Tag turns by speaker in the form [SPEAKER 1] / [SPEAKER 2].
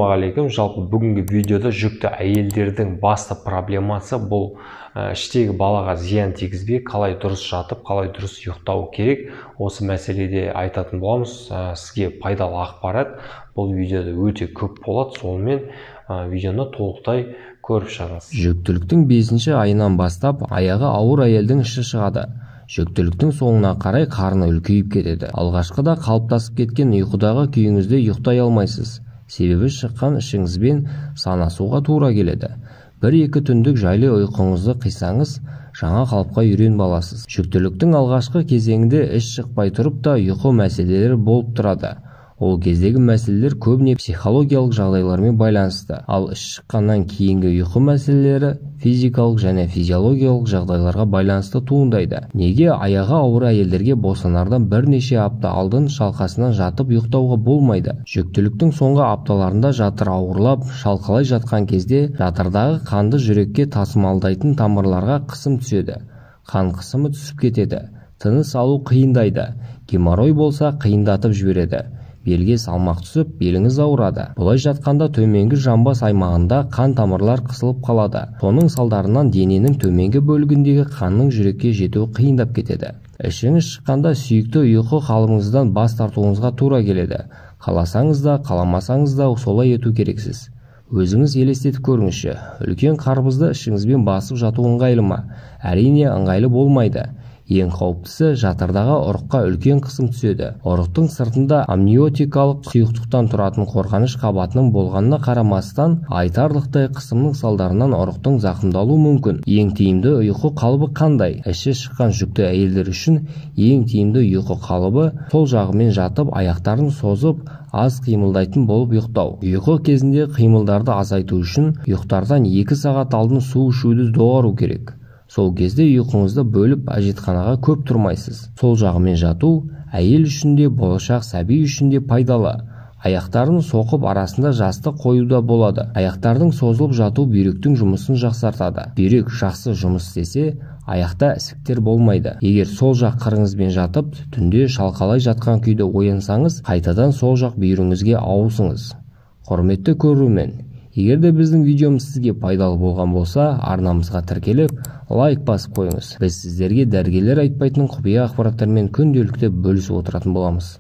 [SPEAKER 1] Ассалаумағалейкум. Жалпы бүгінгі видеода жүкті әйелдердің басты проблемасы бұл іштегі балаға зиян тигізбей, қалай дұрыс жатып, қалай дұрыс ұйықтау керек. Осы мәселеде айтатын боламыз. Сізге пайдалы ақпарат бұл видеода өте көп болады. Сонымен видеоны толықтай көріп шығыңыз.
[SPEAKER 2] Жүктіліктің 5-ші айынан бастап аяғы ауыр әйелдің іші шығады. Жүктіліктің соңына қарай қарны үлкейіп кетеді. Алғашқыда қалыптасып кеткен ұйқыдағы күйіңізде ұйықтай алмайсыз. Себебі шыққан ішіңізбен санасуға тура келеді. 1-2 түндік жайлы ұйқыңызды қисаңыз, жаңа қалыпқа үйреніп аласыз. Жүктіліктің алғашқы кезеңінде іш шықпай тұрып та ұйқы мәселелері болып тұрады. Ол кездегі мәселелер көбіне психологиялық жағдайлармен байланысты, ал іш шыққаннан кейінгі ұйқы мәселелері физикалық және физиологиялық жағдайларға байланысты туындайды. Неге аяғы ауыр әйелдерге босанардан бірнеше апта алдын шалқасынан жатып ұйықтауға болмайды? Жүктіліктің соңғы апталарында жатыр ауырлап, шалқалай жатқан кезде жатырдағы қанды жүрекке тасымалдайтын тамырларға қысым түседі. Қан қысымы түсіп кетеді. Тыныс алу қиындайды. Геморрой болса қиындатып жібереді. Белге салмақ түсіп, беліңіз ауырады. Бұлай жатқанда төменгі жамбас аймағында қан тамырлар қысылып қалады. Соның салдарынан дененің төменгі бөлігіндегі қанның жүрекке жетуі қиындап кетеді. Ішіңіз шыққанда сүйікті ұйқы қалыңыздан бас тартуыңызға тура келеді. Қаласаңыз да, қаламасаңыз да солай ету керексіз. Өзіңіз елестетіп көріңізші. Үлкен қарбызды ішіңізбен басып жату ыңғайлы ма? Әрине, ыңғайлы болмайды. Ең қауіптісі жатырдағы ұрыққа үлкен қысым түседі. Ұрықтың сыртында амниотикалық сұйықтықтан тұратын қорғаныш қабатының болғанына қарамастан, айтарлықтай қысымның салдарынан ұрықтың зақымдалуы мүмкін. Ең тиімді ұйқы қалыбы қандай? Іші шыққан жүкті әйелдер үшін ең тиімді ұйқы қалыбы сол жағымен жатып, аяқтарын созып, аз қимылдайтын болып ұйықтау. Ұйқы кезінде қимылдарды азайту үшін ұйықтардан 2 сағат алдын су ішуді доғару керек. Сол кезде ұйқыңызды бөліп әжетханаға көп тұрмайсыз. Сол жағымен жату әйел үшін де, болашақ сәби үшін де пайдалы. Аяқтарын соқып арасында жастық қоюда болады. Аяқтардың созылып жату бүйректің жұмысын жақсартады. Бүйрек жақсы жұмыс істесе, аяқта ісіктер болмайды. Егер сол жақ қырыңызбен жатып, түнде шалқалай жатқан күйде оянсаңыз, қайтадан сол жақ бүйіріңізге ауысыңыз. Құрметті көрермен, егер де біздің видеомыз сізге пайдалы болған болса, арнамызға тіркеліп, лайк басып қойыңыз. Біз сіздерге дәрігерлер айтпайтын құпия ақпараттармен күнделікті бөлісіп отыратын боламыз.